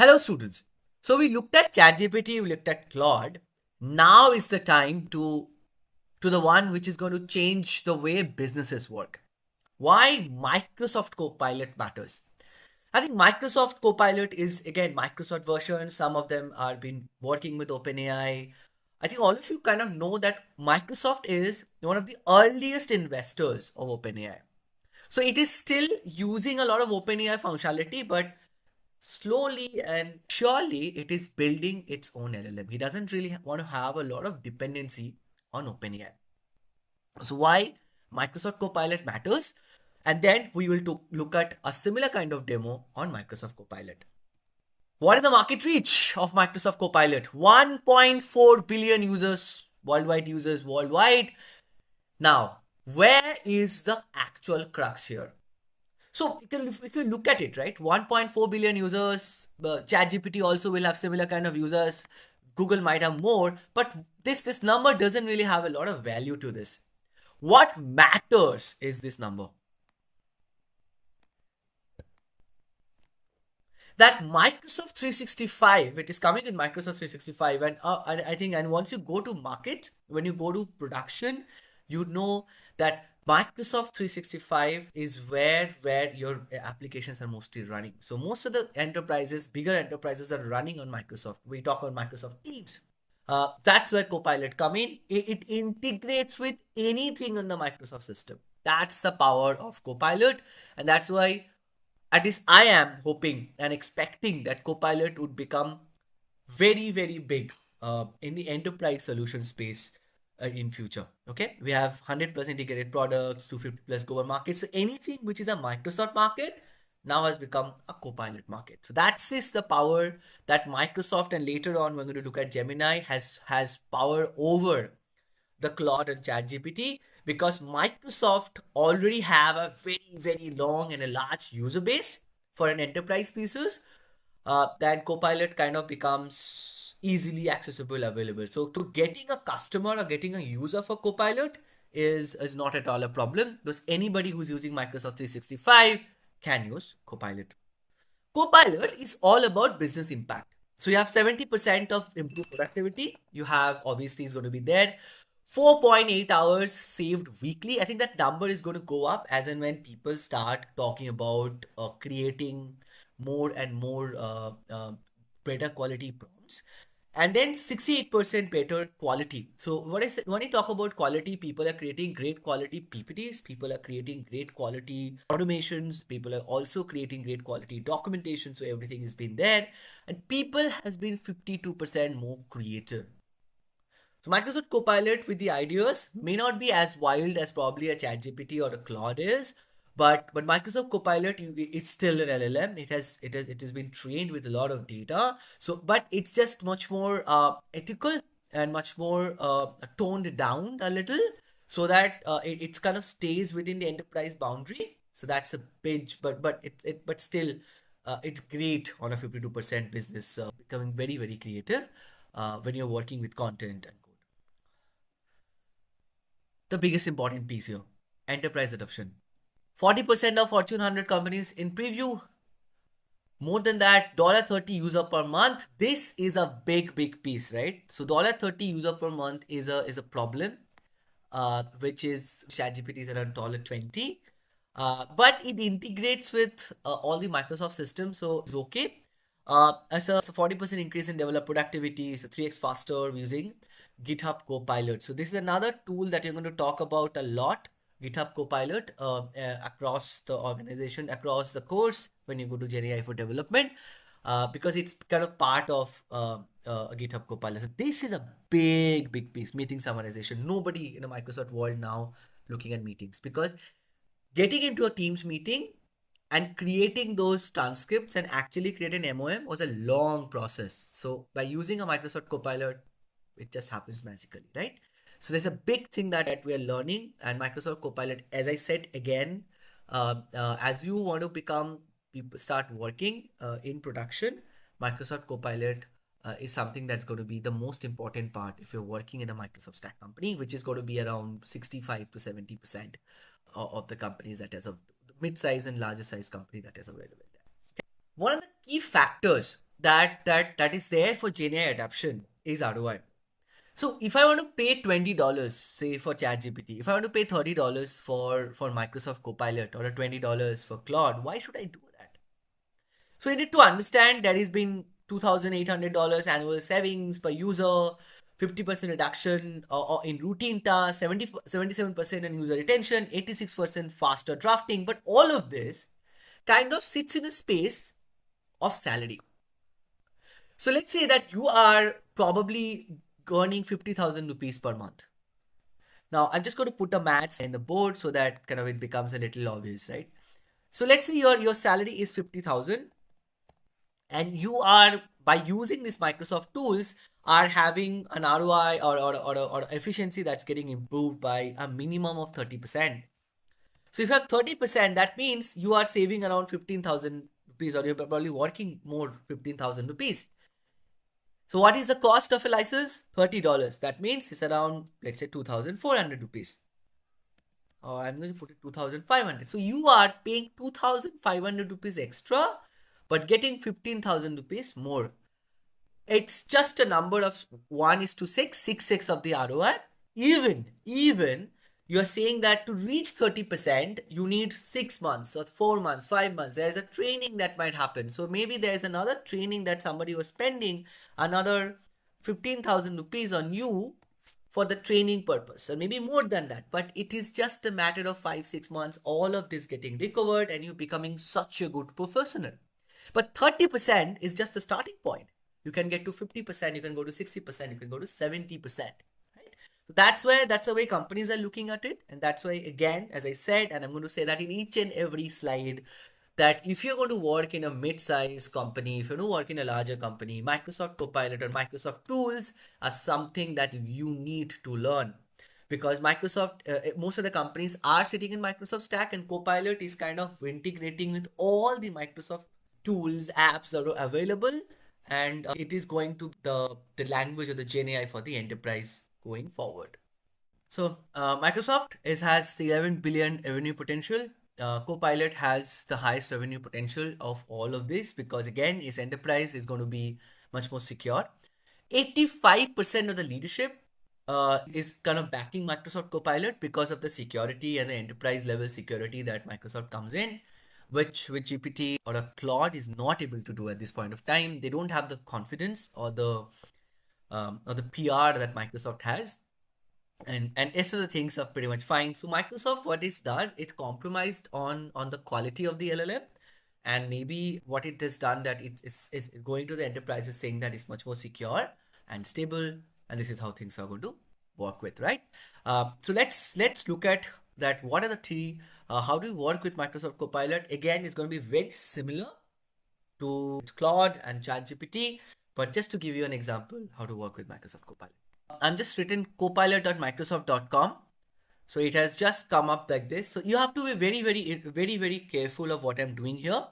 Hello, students. So we looked at ChatGPT, we looked at Claude. Now is the time to the one which is going to change the way businesses work. Why Microsoft Copilot matters. I think Microsoft Copilot is again Microsoft version. Some of them are been working with OpenAI. I think all of you kind of know that Microsoft is one of the earliest investors of OpenAI. So it is still using a lot of OpenAI functionality, but slowly and surely it is building its own LLM. He doesn't really want to have a lot of dependency on OpenAI. So why Microsoft Copilot matters? And then we will look at a similar kind of demo on Microsoft Copilot. What is the market reach of Microsoft Copilot? 1.4 billion users worldwide. Now, where is the actual crux here? So if you look at it, right, 1.4 billion users, ChatGPT also will have similar kind of users. Google might have more, but this number doesn't really have a lot of value to this. What matters is this number. That Microsoft 365, it is coming in Microsoft 365, and I think, and once you go to market, when you go to production, you know that Microsoft 365 is where your applications are mostly running. So most of the enterprises, bigger enterprises, are running on Microsoft. We talk about Microsoft Teams. That's where Copilot come in. It integrates with anything on the Microsoft system. That's the power of Copilot, and that's why at least I am hoping and expecting that Copilot would become very, very big in the enterprise solution space in future. Okay, we have 100 plus integrated products, 250 plus global markets. So anything which is a Microsoft market now has become a Copilot market. So that's is the power that Microsoft, and later on we're going to look at Gemini, has power over the Claude and ChatGPT, because Microsoft already have a very, very long and a large user base for an enterprise pieces. Then Copilot kind of becomes easily accessible, available. So to getting a customer or getting a user for Copilot is not at all a problem, because anybody who's using Microsoft 365 can use Copilot. Copilot is all about business impact. So you have 70% of improved productivity. You have, obviously is going to be there. 4.8 hours saved weekly. I think that number is going to go up as and when people start talking about creating more and more better quality prompts. And then 68% better quality. So what I said, when I talk about quality, people are creating great quality PPTs, people are creating great quality automations, people are also creating great quality documentation, so everything has been there, and people has been 52% more creative. So Microsoft Copilot with the ideas may not be as wild as probably a ChatGPT or a Claude is, but Microsoft Copilot, it's still an LLM. It has been trained with a lot of data. So but it's just much more ethical and much more toned down a little, so that it's kind of stays within the enterprise boundary. So that's a binge, but still, it's great on a 52% business, becoming very, very creative when you're working with content and code. The biggest important piece here, enterprise adoption. 40% of Fortune 100 companies in preview. More than that, $30 user per month. This is a big, big piece, right? So $30 user per month is a problem, which is ChatGPT is around $20. But it integrates with all the Microsoft systems, so it's okay. As a 40% increase in developer productivity, so 3x faster using GitHub Copilot. So this is another tool that you're going to talk about a lot. GitHub Copilot across the organization, across the course when you go to GenAI for development, because it's kind of part of GitHub Copilot. So this is a big, big piece. Meeting summarization. Nobody in a Microsoft world now looking at meetings, because getting into a Teams meeting and creating those transcripts and actually create an MOM was a long process. So by using a Microsoft Copilot, it just happens magically, right? So there's a big thing that we are learning, and Microsoft Copilot, as I said again, as you want to become people start working in production, Microsoft Copilot is something that's going to be the most important part if you're working in a Microsoft Stack company, which is going to be around 65 to 70% of the companies that is of mid-size and larger size company that is available there. One of the key factors that is there for GenAI adoption is ROI. So if I want to pay $20, say for ChatGPT, if I want to pay $30 for Microsoft Copilot or a $20 for Claude, why should I do that? So you need to understand that has been $2,800 annual savings per user, 50% reduction or in routine tasks, 77% in user retention, 86% faster drafting. But all of this kind of sits in a space of salary. So let's say that you are probably earning 50,000 rupees per month. Now I'm just going to put a maths in the board so that kind of it becomes a little obvious, right? So let's say your salary is 50,000 and you are by using these Microsoft tools are having an ROI or efficiency that's getting improved by a minimum of 30%. So if you have 30%, that means you are saving around 15,000 rupees or you're probably working more 15,000 rupees. So what is the cost of a license? $30. That means it's around, let's say, 2,400 rupees. Or I'm going to put it 2,500. So you are paying 2,500 rupees extra, but getting 15,000 rupees more. It's just a number of 1 is to 6, 6x of the ROI. Even you're saying that to reach 30%, you need 6 months or 4 months, 5 months. There's a training that might happen. So maybe there's another training that somebody was spending another 15,000 rupees on you for the training purpose, or maybe more than that. But it is just a matter of 5, 6 months, all of this getting recovered, and you becoming such a good professional. But 30% is just a starting point. You can get to 50%, you can go to 60%, you can go to 70%. Right? So that's the way companies are looking at it. And that's why, again, as I said, and I'm going to say that in each and every slide, that if you're going to work in a mid-sized company, if you're going to work in a larger company, Microsoft Copilot or Microsoft tools are something that you need to learn. Because Microsoft, most of the companies are sitting in Microsoft stack, and Copilot is kind of integrating with all the Microsoft tools, apps that are available, and it is going to the language of the GenAI for the enterprise going forward. So Microsoft has the 11 billion revenue potential. Copilot has the highest revenue potential of all of this because again, its enterprise is going to be much more secure. 85% of the leadership is kind of backing Microsoft Copilot because of the security and the enterprise level security that Microsoft comes in, which GPT or a Claude is not able to do at this point of time. They don't have the confidence or the PR that Microsoft has, and rest of the things are pretty much fine. So Microsoft, what it does, it's compromised on the quality of the LLM, and maybe what it has done that it's going to the enterprises saying that it's much more secure and stable, and this is how things are going to work with, right? So let's look at that. What are the three? How do you work with Microsoft Copilot? Again, it's going to be very similar to Claude and ChatGPT, but just to give you an example, how to work with Microsoft Copilot. I'm just written copilot.microsoft.com. So it has just come up like this. So you have to be very careful of what I'm doing here.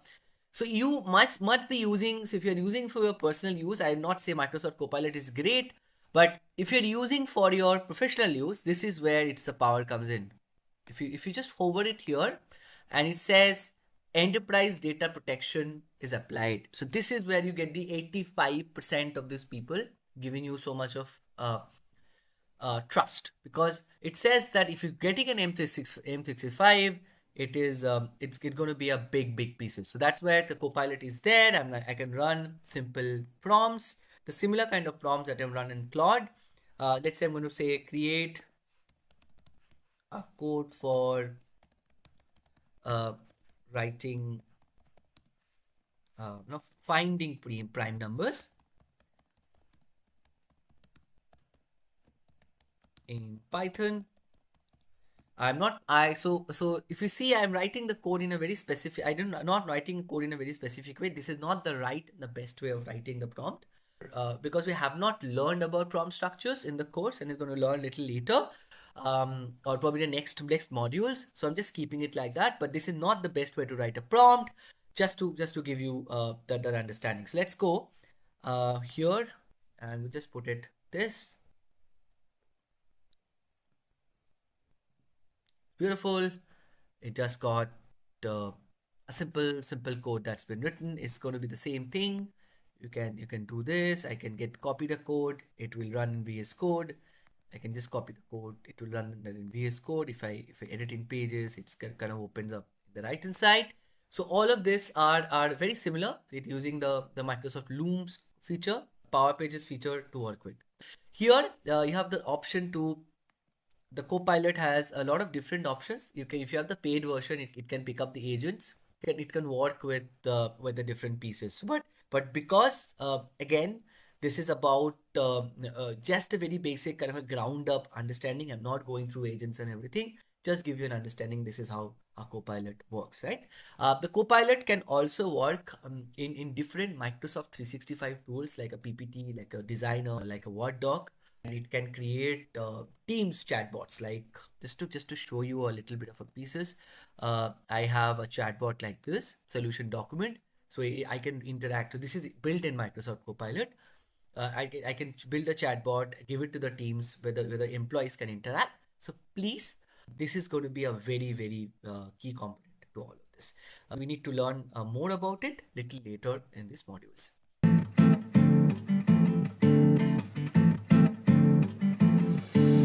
So you must be using, so if you're using for your personal use, I will not say Microsoft Copilot is great, but if you're using for your professional use, this is where it's the power comes in. If you just forward it here and it says enterprise data protection is applied. So this is where you get the 85% of these people giving you so much of trust, because it says that if you're getting an M365, it's going to be a big pieces. So that's where the Copilot is there. I can run simple prompts, the similar kind of prompts that I've run in Claude. Let's say I'm going to say create a code for uh, writing no, finding prime numbers in Python. I'm not I so if you see, I'm writing the code in a very specific, I don't not writing code in a very specific way. This is not the best way of writing the prompt, because we have not learned about prompt structures in the course, and it's going to learn a little later, or probably the next modules. So I'm just keeping it like that, but this is not the best way to write a prompt, just to give you that understanding. So let's go here, and we just put it this. Beautiful. It just got uh, a simple code that's been written. It's going to be the same thing. You can do this. I can get copy the code. It will run in VS Code. I can just copy the code. It will run in VS Code. If I edit in Pages, it's kind of opens up the right hand side. So all of this are very similar with using the Microsoft Looms feature, Power Pages feature to work with. Here you have the option to the Copilot has a lot of different options. You can, if you have the paid version, it can pick up the agents. It can work with the different pieces. But because again, this is about just a very basic kind of a ground up understanding. I'm not going through agents and everything. Just give you an understanding. This is how a Copilot works, right? The Copilot can also work in different Microsoft 365 tools like a PPT, like a designer, like a Word doc, and it can create Teams chatbots. Like just to show you a little bit of a pieces, I have a chatbot like this solution document, so I can interact. So this is built in Microsoft Copilot. I can build a chatbot, give it to the teams where the employees can interact. So please, this is going to be a very key component to all of this. We need to learn more about it little later in these modules.